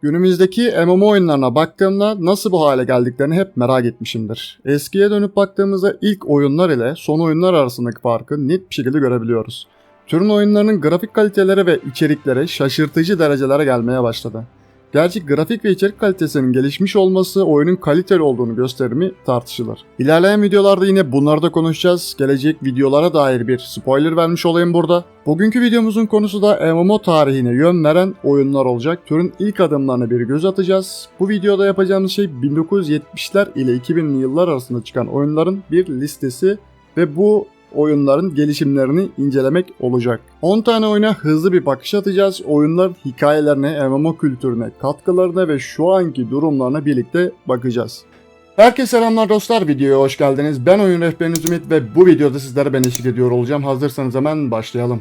Günümüzdeki MMO oyunlarına baktığımda nasıl bu hale geldiklerini hep merak etmişimdir. Eskiye dönüp baktığımızda ilk oyunlar ile son oyunlar arasındaki farkı net bir şekilde görebiliyoruz. Türün oyunlarının grafik kaliteleri ve içerikleri şaşırtıcı derecelere gelmeye başladı. Gerçi grafik ve içerik kalitesinin gelişmiş olması oyunun kaliteli olduğunu gösterir mi tartışılır. İlerleyen videolarda yine bunları da konuşacağız. Gelecek videolara dair bir spoiler vermiş olayım burada. Bugünkü videomuzun konusu da MMO tarihine yön veren oyunlar olacak. Türün ilk adımlarına bir göz atacağız. Bu videoda yapacağımız şey 1970'ler ile 2000'li yıllar arasında çıkan oyunların bir listesi ve bu oyunların gelişimlerini incelemek olacak. 10 tane oyuna hızlı bir bakış atacağız. Oyunların hikayelerine, MMO kültürüne, katkılarına ve şu anki durumlarına birlikte bakacağız. Herkese selamlar dostlar, videoya hoş geldiniz. Ben oyun rehberiniz Ümit ve bu videoda sizlere ben eşlik ediyor olacağım. Hazırsanız hemen başlayalım.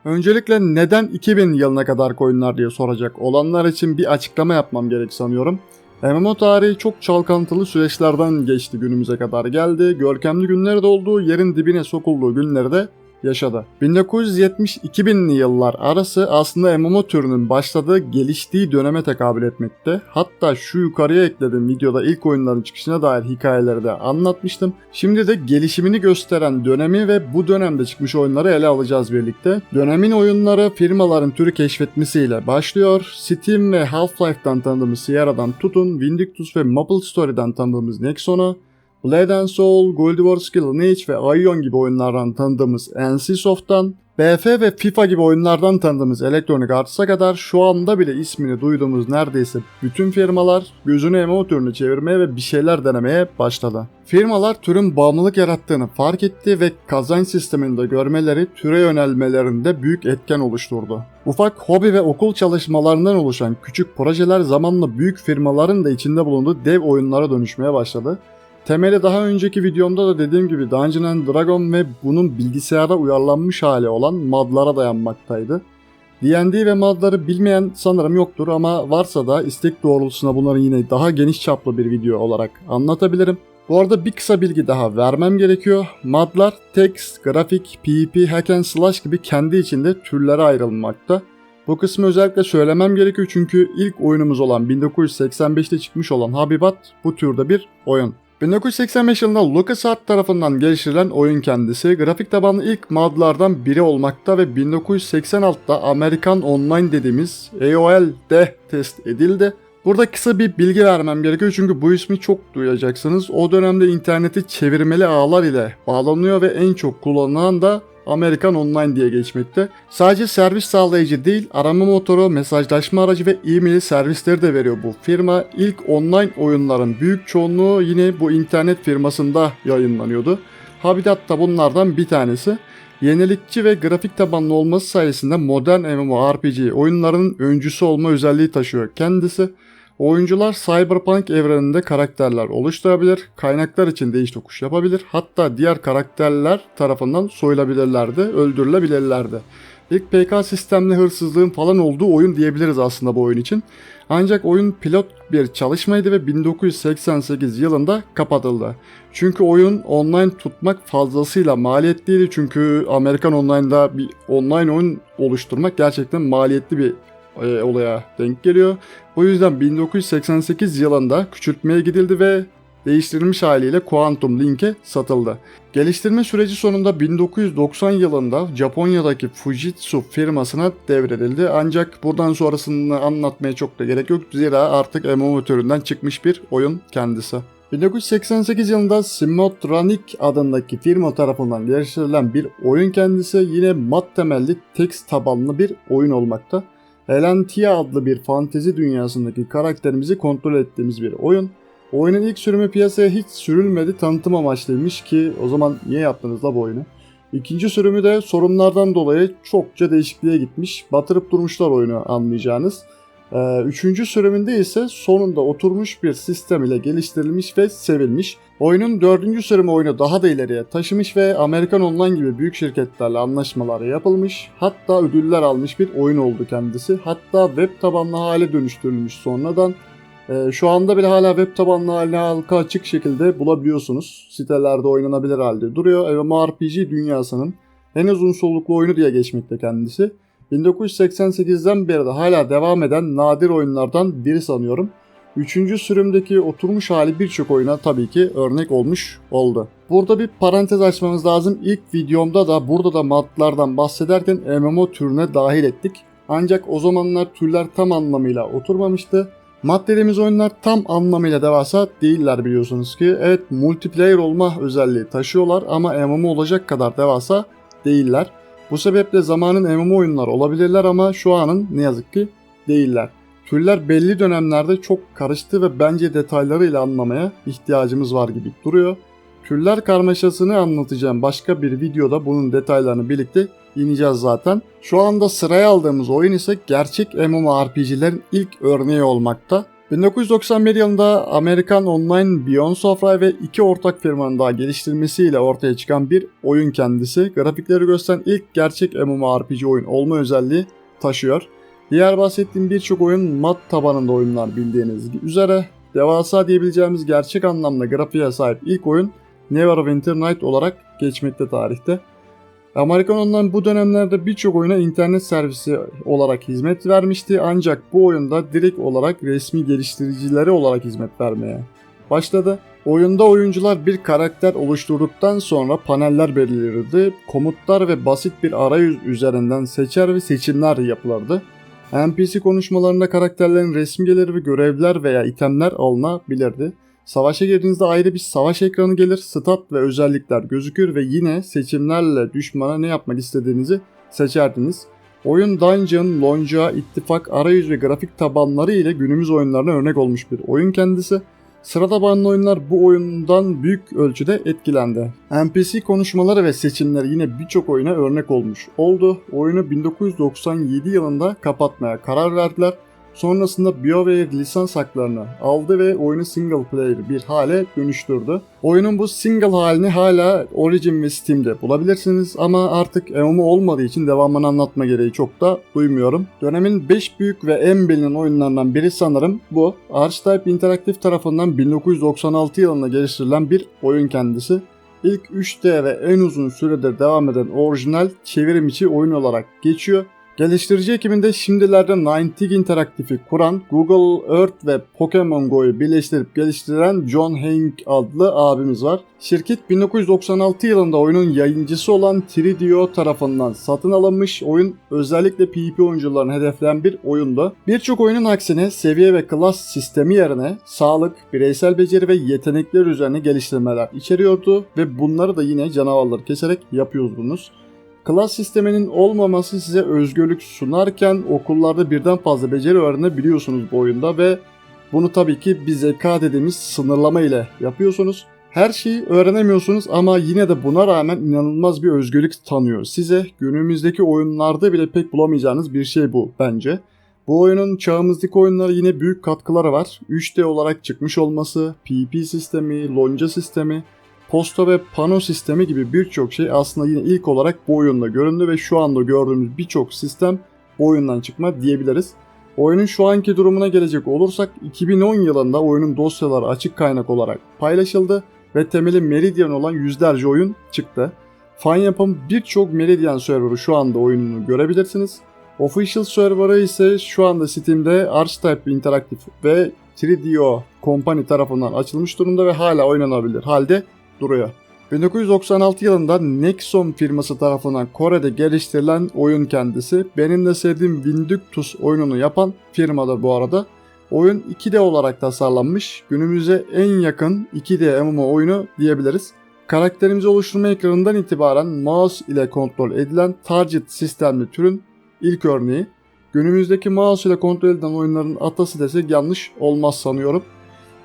Öncelikle neden 2000 yılına kadar oyunlar diye soracak olanlar için bir açıklama yapmam gerek sanıyorum. MMO tarihi çok çalkantılı süreçlerden geçti, günümüze kadar geldi. Görkemli günleri de oldu, yerin dibine sokulduğu günleri de yaşadı. 1970-2000'li yıllar arası aslında MMO türünün başladığı, geliştiği döneme tekabül etmekte. Hatta şu yukarıya eklediğim videoda ilk oyunların çıkışına dair hikayeleri de anlatmıştım. Şimdi de gelişimini gösteren dönemi ve bu dönemde çıkmış oyunları ele alacağız birlikte. Dönemin oyunları firmaların türü keşfetmesiyle başlıyor. Steam ve Half-Life'dan tanıdığımız Sierra'dan tutun, Vindictus ve MapleStory'den tanıdığımız Nexon'a, Blade and Soul, Guild Wars Lineage ve Aion gibi oyunlardan tanıdığımız NCSoft'tan, BF ve FIFA gibi oyunlardan tanıdığımız Electronic Arts'a kadar şu anda bile ismini duyduğumuz neredeyse bütün firmalar gözünü MMO türünü çevirmeye ve bir şeyler denemeye başladı. Firmalar türün bağımlılık yarattığını fark etti ve kazanç sistemini de görmeleri türe yönelmelerinde büyük etken oluşturdu. Ufak hobi ve okul çalışmalarından oluşan küçük projeler zamanla büyük firmaların da içinde bulunduğu dev oyunlara dönüşmeye başladı. Temeli daha önceki videomda da dediğim gibi Dungeons and Dragons ve bunun bilgisayara uyarlanmış hali olan modlara dayanmaktaydı. D&D ve modları bilmeyen sanırım yoktur ama varsa da istek doğrultusunda bunları yine daha geniş çaplı bir video olarak anlatabilirim. Bu arada bir kısa bilgi daha vermem gerekiyor. Modlar text, grafik, PvP, hack and slash gibi kendi içinde türlere ayrılmakta. Bu kısmı özellikle söylemem gerekiyor çünkü ilk oyunumuz olan 1985'te çıkmış olan Habibat bu türde bir oyun. 1985 yılında LucasArts tarafından geliştirilen oyun kendisi grafik tabanlı ilk modlardan biri olmakta ve 1986'da Amerikan Online dediğimiz AOL'de test edildi. Burada kısa bir bilgi vermem gerekiyor çünkü bu ismi çok duyacaksınız. O dönemde interneti çevirmeli ağlar ile bağlanıyor ve en çok kullanılan da Amerikan Online diye geçmekte. Sadece servis sağlayıcı değil, arama motoru, mesajlaşma aracı ve e-mail servisleri de veriyor bu firma. İlk online oyunların büyük çoğunluğu yine bu internet firmasında yayınlanıyordu. Habitat da bunlardan bir tanesi. Yenilikçi ve grafik tabanlı olması sayesinde modern MMORPG oyunlarının öncüsü olma özelliği taşıyor kendisi. Oyuncular Cyberpunk evreninde karakterler oluşturabilir, kaynaklar için değiş tokuş yapabilir, hatta diğer karakterler tarafından soyulabilirlerdi, öldürülebilirlerdi. İlk PK sistemli hırsızlığın falan olduğu oyun diyebiliriz aslında bu oyun için. Ancak oyun pilot bir çalışmaydı ve 1988 yılında kapatıldı. Çünkü oyun online tutmak fazlasıyla maliyetliydi çünkü Amerikan Online'da bir online oyun oluşturmak gerçekten maliyetli bir olaya denk geliyor. Bu yüzden 1988 yılında küçültmeye gidildi ve değiştirilmiş haliyle Quantum Link'e satıldı. Geliştirme süreci sonunda 1990 yılında Japonya'daki Fujitsu firmasına devredildi. Ancak buradan sonrasını anlatmaya çok da gerek yok. Zira artık MMO türünden çıkmış bir oyun kendisi. 1988 yılında Simotronic adındaki firma tarafından geliştirilen bir oyun kendisi yine mat temelli text tabanlı bir oyun olmakta. Elantia adlı bir fantezi dünyasındaki karakterimizi kontrol ettiğimiz bir oyun. Oyunun ilk sürümü piyasaya hiç sürülmedi, tanıtım amaçlıymış ki o zaman niye yaptınız la bu oyunu? İkinci sürümü de sorunlardan dolayı çokça değişikliğe gitmiş, batırıp durmuşlar oyunu anlayacağınız. Üçüncü sürümünde ise sonunda oturmuş bir sistem ile geliştirilmiş ve sevilmiş. Oyunun dördüncü sürümü oyunu daha da ileriye taşımış ve Amerikan Online gibi büyük şirketlerle anlaşmalar yapılmış. Hatta ödüller almış bir oyun oldu kendisi. Hatta web tabanlı hale dönüştürülmüş sonradan. Şu anda bile hala web tabanlı haline halka açık şekilde bulabiliyorsunuz. Sitelerde oynanabilir halde duruyor. MMORPG dünyasının en uzun soluklu oyunu diye geçmekte kendisi. 1988'den beri de hala devam eden nadir oyunlardan biri sanıyorum. 3. sürümdeki oturmuş hali birçok oyuna tabii ki örnek olmuş oldu. Burada bir parantez açmamız lazım. İlk videomda da burada da modlardan bahsederken MMO türüne dahil ettik. Ancak o zamanlar türler tam anlamıyla oturmamıştı. Mod dediğimiz oyunlar tam anlamıyla devasa değiller biliyorsunuz ki. Evet, multiplayer olma özelliği taşıyorlar ama MMO olacak kadar devasa değiller. Bu sebeple zamanın MMO oyunlar olabilirler ama şu anın ne yazık ki değiller. Türler belli dönemlerde çok karıştı ve bence detaylarıyla anlamaya ihtiyacımız var gibi duruyor. Türler karmaşasını anlatacağım başka bir videoda bunun detaylarını birlikte ineceğiz zaten. Şu anda sıraya aldığımız oyun ise gerçek MMORPG'lerin ilk örneği olmakta. 1991 yılında Amerikan Online Beyond Software ve iki ortak firmanın daha geliştirmesiyle ortaya çıkan bir oyun kendisi. Grafikleri gösteren ilk gerçek MMORPG oyun olma özelliği taşıyor. Diğer bahsettiğim birçok oyun mod tabanında oyunlar bildiğiniz üzere. Devasa diyebileceğimiz gerçek anlamda grafiğe sahip ilk oyun Neverwinter Night olarak geçmekte tarihte. Amerikan Online bu dönemlerde birçok oyuna internet servisi olarak hizmet vermişti ancak bu oyunda direkt olarak resmi geliştiricileri olarak hizmet vermeye başladı. Oyunda oyuncular bir karakter oluşturduktan sonra paneller belirlirdi. Komutlar ve basit bir arayüz üzerinden seçer ve seçimler yapılırdı. NPC konuşmalarında karakterlerin resimgeleri ve görevler veya itemler alınabilirdi. Savaşa girdiğinizde ayrı bir savaş ekranı gelir, stat ve özellikler gözükür ve yine seçimlerle düşmana ne yapmak istediğinizi seçerdiniz. Oyun Dungeon, Lonca, ittifak, arayüz ve grafik tabanları ile günümüz oyunlarına örnek olmuş bir oyun kendisi. Sırada bulunan oyunlar bu oyundan büyük ölçüde etkilendi. NPC konuşmaları ve seçimleri yine birçok oyuna örnek olmuş oldu. Oyunu 1997 yılında kapatmaya karar verdiler. Sonrasında BioWare lisans haklarını aldı ve oyunu single player bir hale dönüştürdü. Oyunun bu single halini hala Origin ve Steam'de bulabilirsiniz ama artık MMO olmadığı için devamını anlatma gereği çok da duymuyorum. Dönemin 5 büyük ve en bilinen oyunlarından biri sanırım bu. Archetype Interactive tarafından 1996 yılında geliştirilen bir oyun kendisi. İlk 3D ve en uzun süredir devam eden orijinal çevrim içi oyun olarak geçiyor. Geliştirici ekibinde şimdilerde Niantic Interactive'i kuran, Google Earth ve Pokemon Go'yu birleştirip geliştiren John Hank adlı abimiz var. Şirket 1996 yılında oyunun yayıncısı olan 3DO tarafından satın alınmış. Oyun özellikle PvP oyuncularını hedefleyen bir oyundu. Birçok oyunun aksine seviye ve klas sistemi yerine sağlık, bireysel beceri ve yetenekler üzerine geliştirmeler içeriyordu ve bunları da yine canavarları keserek yapıyordunuz. Klas sisteminin olmaması size özgürlük sunarken okullarda birden fazla beceri öğrenebiliyorsunuz bu oyunda ve bunu tabii ki bir zeka dediğimiz sınırlama ile yapıyorsunuz. Her şeyi öğrenemiyorsunuz ama yine de buna rağmen inanılmaz bir özgürlük tanıyor size. Günümüzdeki oyunlarda bile pek bulamayacağınız bir şey bu bence. Bu oyunun çağımızdaki oyunlara yine büyük katkıları var. 3D olarak çıkmış olması, PvP sistemi, lonca sistemi, posta ve pano sistemi gibi birçok şey aslında yine ilk olarak bu oyunda göründü ve şu anda gördüğümüz birçok sistem bu oyundan çıkma diyebiliriz. Oyunun şu anki durumuna gelecek olursak 2010 yılında oyunun dosyaları açık kaynak olarak paylaşıldı ve temeli Meridian olan yüzlerce oyun çıktı. Fan yapım birçok Meridian serverı şu anda oyununu görebilirsiniz. Official serverı ise şu anda Steam'de Archetype Interactive ve 3DO Company tarafından açılmış durumda ve hala oynanabilir halde duruyor. 1996 yılında Nexon firması tarafından Kore'de geliştirilen oyun kendisi. Benim de sevdiğim Vindictus oyununu yapan firmadır bu arada. Oyun 2D olarak tasarlanmış. Günümüze en yakın 2D MMO oyunu diyebiliriz. Karakterimizi oluşturma ekranından itibaren mouse ile kontrol edilen target sistemli türün ilk örneği. Günümüzdeki mouse ile kontrol edilen oyunların atası desek yanlış olmaz sanıyorum.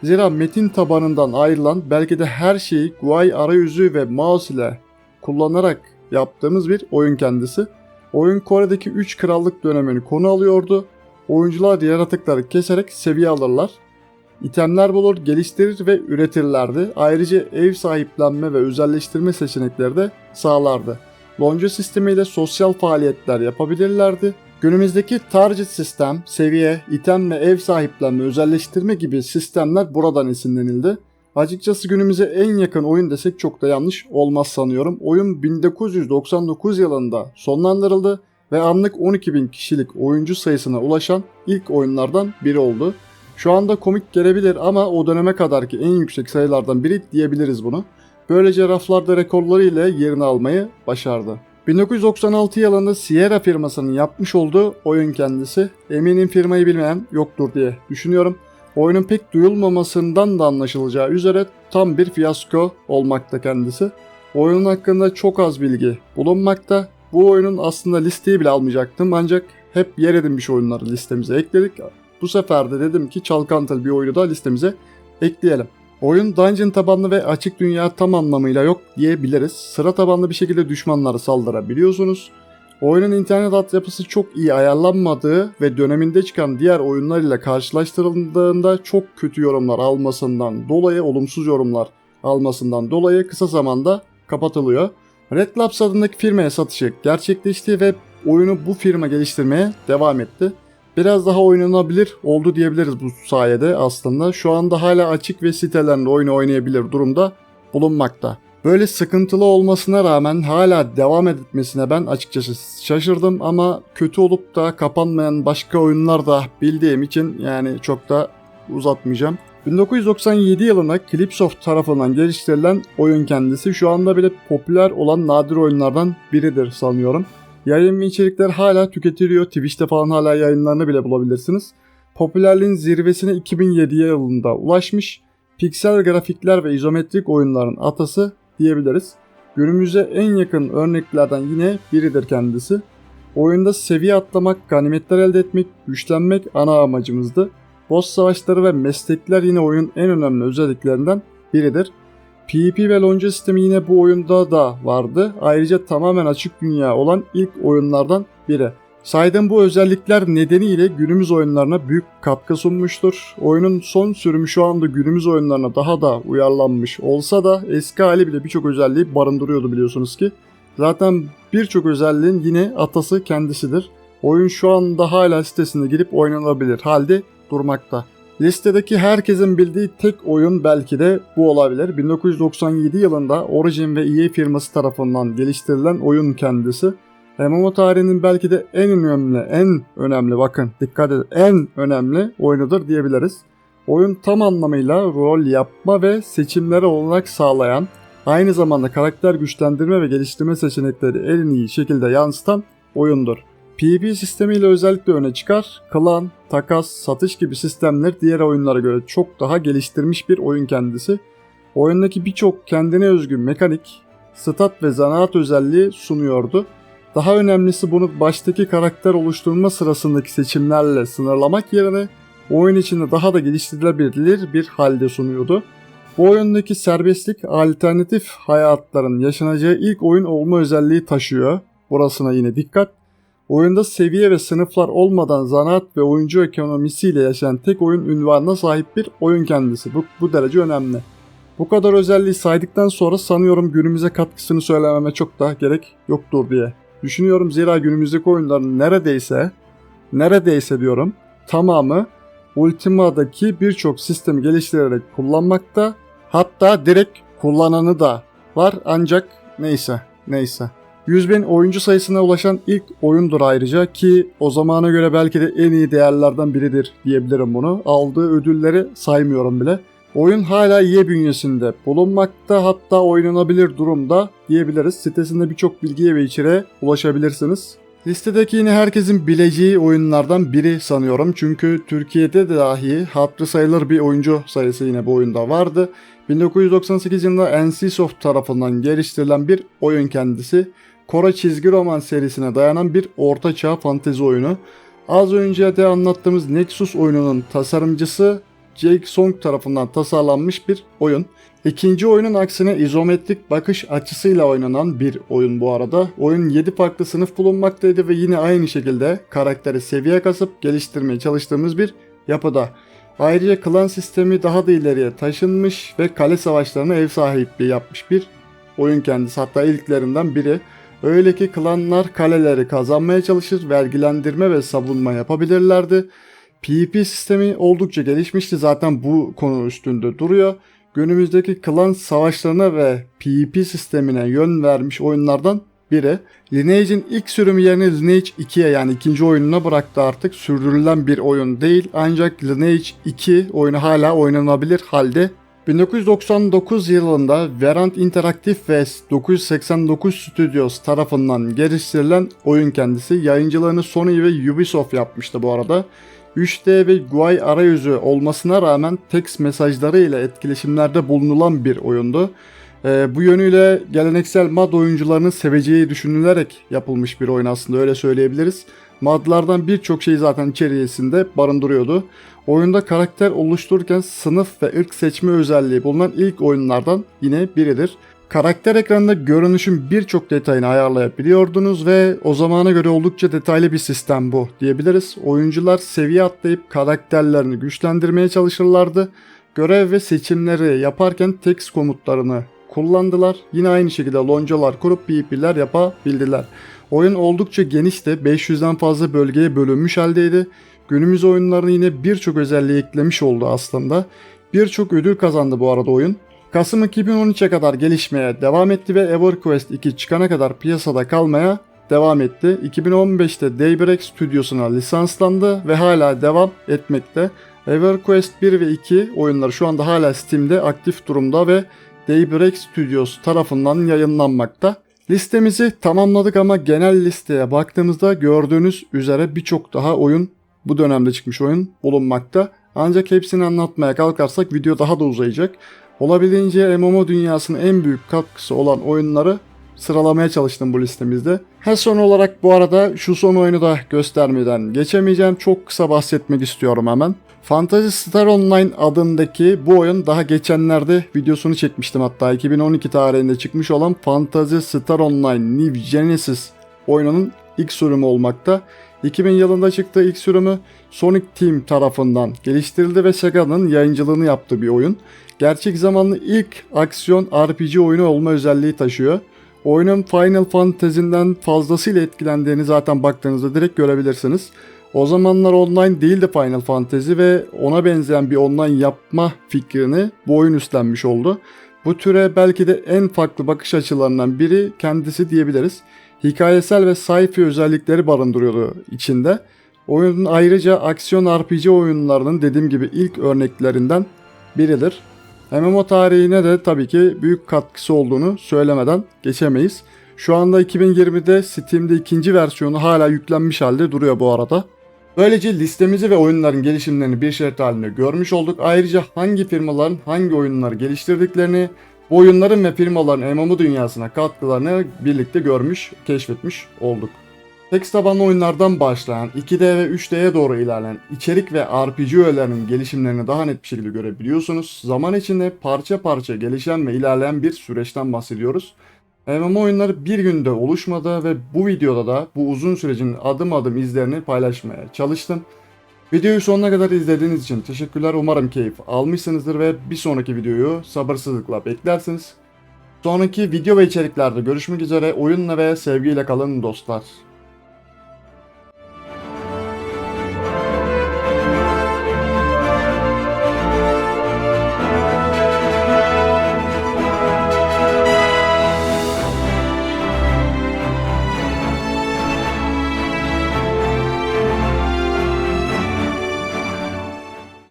Zira metin tabanından ayrılan belki de her şeyi GUI arayüzü ve mouse ile kullanarak yaptığımız bir oyun kendisi. Oyun Kore'deki 3 krallık dönemini konu alıyordu. Oyuncular yaratıkları keserek seviye alırlar. İtemler bulur, geliştirir ve üretirlerdi. Ayrıca ev sahiplenme ve özelleştirme seçenekleri de sağlardı. Lonca sistemiyle sosyal faaliyetler yapabilirlerdi. Günümüzdeki target sistem, seviye, item ve ev sahiplenme, özelleştirme gibi sistemler buradan esinlenildi. Açıkçası günümüze en yakın oyun desek çok da yanlış olmaz sanıyorum. Oyun 1999 yılında sonlandırıldı ve anlık 12.000 kişilik oyuncu sayısına ulaşan ilk oyunlardan biri oldu. Şu anda komik gelebilir ama o döneme kadarki en yüksek sayılardan biri diyebiliriz bunu. Böylece raflarda rekorları ile yerini almayı başardı. 1996 yılında Sierra firmasının yapmış olduğu oyun kendisi. Eminim firmayı bilmeyen yoktur diye düşünüyorum. Oyunun pek duyulmamasından da anlaşılacağı üzere tam bir fiyasko olmakta kendisi. Oyunun hakkında çok az bilgi bulunmakta. Bu oyunun aslında listeyi bile almayacaktım ancak hep yer edinmiş oyunları listemize ekledik. Bu sefer de dedim ki çalkantılı bir oyunu da listemize ekleyelim. Oyun dungeon tabanlı ve açık dünya tam anlamıyla yok diyebiliriz. Sıra tabanlı bir şekilde düşmanlara saldırabiliyorsunuz. Oyunun internet altyapısı çok iyi ayarlanmadığı ve döneminde çıkan diğer oyunlar ile karşılaştırıldığında çok kötü yorumlar almasından dolayı, olumsuz yorumlar almasından dolayı kısa zamanda kapatılıyor. Red Labs adındaki firmaya satışı gerçekleşti ve oyunu bu firma geliştirmeye devam etti. Biraz daha oynanabilir oldu diyebiliriz bu sayede aslında. Şu anda hala açık ve sitelerinde oyunu oynayabilir durumda bulunmakta. Böyle sıkıntılı olmasına rağmen hala devam etmesine ben açıkçası şaşırdım ama kötü olup da kapanmayan başka oyunlar da bildiğim için yani çok da uzatmayacağım. 1997 yılında Clipsoft tarafından geliştirilen oyun kendisi şu anda bile popüler olan nadir oyunlardan biridir sanıyorum. Yayın ve içerikler hala tüketiliyor. Twitch'te falan hala yayınlarını bile bulabilirsiniz. Popülerliğin zirvesine 2007 yılında ulaşmış. Piksel grafikler ve izometrik oyunların atası diyebiliriz. Günümüze en yakın örneklerden yine biridir kendisi. Oyunda seviye atlamak, ganimetler elde etmek, güçlenmek ana amacımızdı. Boss savaşları ve meslekler yine oyunun en önemli özelliklerinden biridir. PvP ve lonca sistemi yine bu oyunda da vardı. Ayrıca tamamen açık dünya olan ilk oyunlardan biri. Saydığım bu özellikler nedeniyle günümüz oyunlarına büyük katkı sunmuştur. Oyunun son sürümü şu anda günümüz oyunlarına daha da uyarlanmış olsa da eski hali bile birçok özelliği barındırıyordu biliyorsunuz ki. Zaten birçok özelliğin yine atası kendisidir. Oyun şu anda hala sitesine girip oynanabilir halde durmakta. Listedeki herkesin bildiği tek oyun belki de bu olabilir. 1997 yılında Origin ve EA firması tarafından geliştirilen oyun kendisi. MMO tarihinin belki de en önemli bakın dikkat edin en önemli oyunudur diyebiliriz. Oyun tam anlamıyla rol yapma ve seçimleri olarak sağlayan, aynı zamanda karakter güçlendirme ve geliştirme seçenekleri en iyi şekilde yansıtan oyundur. PvP sistemiyle özellikle öne çıkar. Klan, takas, satış gibi sistemler diğer oyunlara göre çok daha geliştirmiş bir oyun kendisi. Oyundaki birçok kendine özgü mekanik, stat ve zanaat özelliği sunuyordu. Daha önemlisi bunu baştaki karakter oluşturma sırasındaki seçimlerle sınırlamak yerine oyun içinde daha da geliştirilebilir bir halde sunuyordu. Bu oyundaki serbestlik alternatif hayatların yaşanacağı ilk oyun olma özelliği taşıyor. Burasına yine dikkat. Oyunda seviye ve sınıflar olmadan zanaat ve oyuncu ekonomisiyle yaşayan tek oyun unvanına sahip bir oyun kendisi. Bu derece önemli. Bu kadar özelliği saydıktan sonra sanıyorum günümüze katkısını söylememe çok da gerek yoktur diye düşünüyorum. Zira günümüzdeki oyunların neredeyse diyorum tamamı Ultima'daki birçok sistemi geliştirerek kullanmakta. Hatta direkt kullananı da var ancak neyse. 100.000 oyuncu sayısına ulaşan ilk oyundur ayrıca ki o zamana göre belki de en iyi değerlerden biridir diyebilirim bunu. Aldığı ödülleri saymıyorum bile. Oyun hala EA bünyesinde bulunmakta, hatta oynanabilir durumda diyebiliriz. Sitesinde birçok bilgiye ve içeriğe ulaşabilirsiniz. Listedeki yine herkesin bileceği oyunlardan biri sanıyorum. Çünkü Türkiye'de de dahi hatırı sayılır bir oyuncu sayısı yine bu oyunda vardı. 1998 yılında NCSoft tarafından geliştirilen bir oyun kendisi. Kore çizgi roman serisine dayanan bir ortaçağ fantezi oyunu. Az önce de anlattığımız Nexus oyununun tasarımcısı Jake Song tarafından tasarlanmış bir oyun. İkinci oyunun aksine izometrik bakış açısıyla oynanan bir oyun bu arada. Oyun 7 farklı sınıf bulunmaktaydı ve yine aynı şekilde karakteri seviye kasıp geliştirmeye çalıştığımız bir yapıda. Ayrıca klan sistemi daha da ileriye taşınmış ve kale savaşlarına ev sahipliği yapmış bir oyun kendisi, hatta ilklerinden biri. Öyle ki klanlar kaleleri kazanmaya çalışır, vergilendirme ve savunma yapabilirlerdi. PvP sistemi oldukça gelişmişti, zaten bu konu üstünde duruyor. günümüzdeki klan savaşlarına ve PvP sistemine yön vermiş oyunlardan biri. Lineage'in ilk sürümü yerine Lineage 2'ye yani ikinci oyununa bıraktı artık. Sürdürülen bir oyun değil ancak Lineage 2 oyunu hala oynanabilir halde. 1999 yılında Verant Interactive ve 989 Studios tarafından geliştirilen oyun kendisi. Yayıncılığını Sony ve Ubisoft yapmıştı bu arada. 3D ve GUI arayüzü olmasına rağmen text mesajları ile etkileşimlerde bulunulan bir oyundu. Bu yönüyle geleneksel MUD oyuncularının seveceği düşünülerek yapılmış bir oyun aslında, öyle söyleyebiliriz. MUD'lardan birçok şey zaten içerisinde barındırıyordu. Oyunda karakter oluştururken sınıf ve ırk seçme özelliği bulunan ilk oyunlardan yine biridir. Karakter ekranında görünüşün birçok detayını ayarlayabiliyordunuz ve o zamana göre oldukça detaylı bir sistem bu diyebiliriz. Oyuncular seviye atlayıp karakterlerini güçlendirmeye çalışırlardı. Görev ve seçimleri yaparken text komutlarını kullandılar. Yine aynı şekilde loncalar kurup PvP'ler yapabildiler. Oyun oldukça genişti. 500'den fazla bölgeye bölünmüş haldeydi. Günümüz oyunlarına yine birçok özelliği eklemiş oldu aslında. Birçok ödül kazandı bu arada oyun. Kasım 2013'e kadar gelişmeye devam etti ve EverQuest 2 çıkana kadar piyasada kalmaya devam etti. 2015'te Daybreak Studios'una lisanslandı ve hala devam etmekte. EverQuest 1 ve 2 oyunları şu anda hala Steam'de aktif durumda ve Daybreak Studios tarafından yayınlanmakta. Listemizi tamamladık ama genel listeye baktığımızda gördüğünüz üzere birçok daha oyun, bu dönemde çıkmış oyun bulunmakta. Ancak hepsini anlatmaya kalkarsak video daha da uzayacak. Olabildiğince MMO dünyasının en büyük katkısı olan oyunları sıralamaya çalıştım bu listemizde. Son olarak bu arada şu son oyunu da göstermeden geçemeyeceğim. Çok kısa bahsetmek istiyorum hemen. Phantasy Star Online adındaki bu oyun daha geçenlerde videosunu çekmiştim, hatta 2012 tarihinde çıkmış olan Phantasy Star Online New Genesis oyununun ilk sürümü olmakta. 2000 yılında çıktığı ilk sürümü Sonic Team tarafından geliştirildi ve Sega'nın yayıncılığını yaptığı bir oyun. Gerçek zamanlı ilk aksiyon RPG oyunu olma özelliği taşıyor. Oyunun Final Fantasy'den fazlasıyla etkilendiğini zaten baktığınızda direkt görebilirsiniz. O zamanlar online değildi Final Fantasy ve ona benzeyen bir online yapma fikrini bu oyun üstlenmiş oldu. Bu türe belki de en farklı bakış açılarından biri kendisi diyebiliriz. Hikayesel ve sci-fi özellikleri barındırıyordu içinde. Oyunun ayrıca aksiyon RPG oyunlarının dediğim gibi ilk örneklerinden biridir. MMO tarihine de tabii ki büyük katkısı olduğunu söylemeden geçemeyiz. Şu anda 2020'de Steam'de ikinci versiyonu hala yüklenmiş halde duruyor bu arada. Böylece listemizi ve oyunların gelişimlerini bir şerit halinde görmüş olduk. Ayrıca hangi firmaların hangi oyunları geliştirdiklerini, bu oyunların ve firmaların MMO dünyasına katkılarını birlikte görmüş, keşfetmiş olduk. Text tabanlı oyunlardan başlayan 2D ve 3D'ye doğru ilerleyen içerik ve RPG öğelerinin gelişimlerini daha net bir şekilde görebiliyorsunuz. Zaman içinde parça parça gelişen ve ilerleyen bir süreçten bahsediyoruz. MMO oyunları bir günde oluşmadı ve bu videoda da bu uzun sürecin adım adım izlerini paylaşmaya çalıştım. Videoyu sonuna kadar izlediğiniz için teşekkürler. Umarım keyif almışsınızdır ve bir sonraki videoyu sabırsızlıkla beklersiniz. Sonraki video ve içeriklerde görüşmek üzere. Oyunla ve sevgiyle kalın dostlar.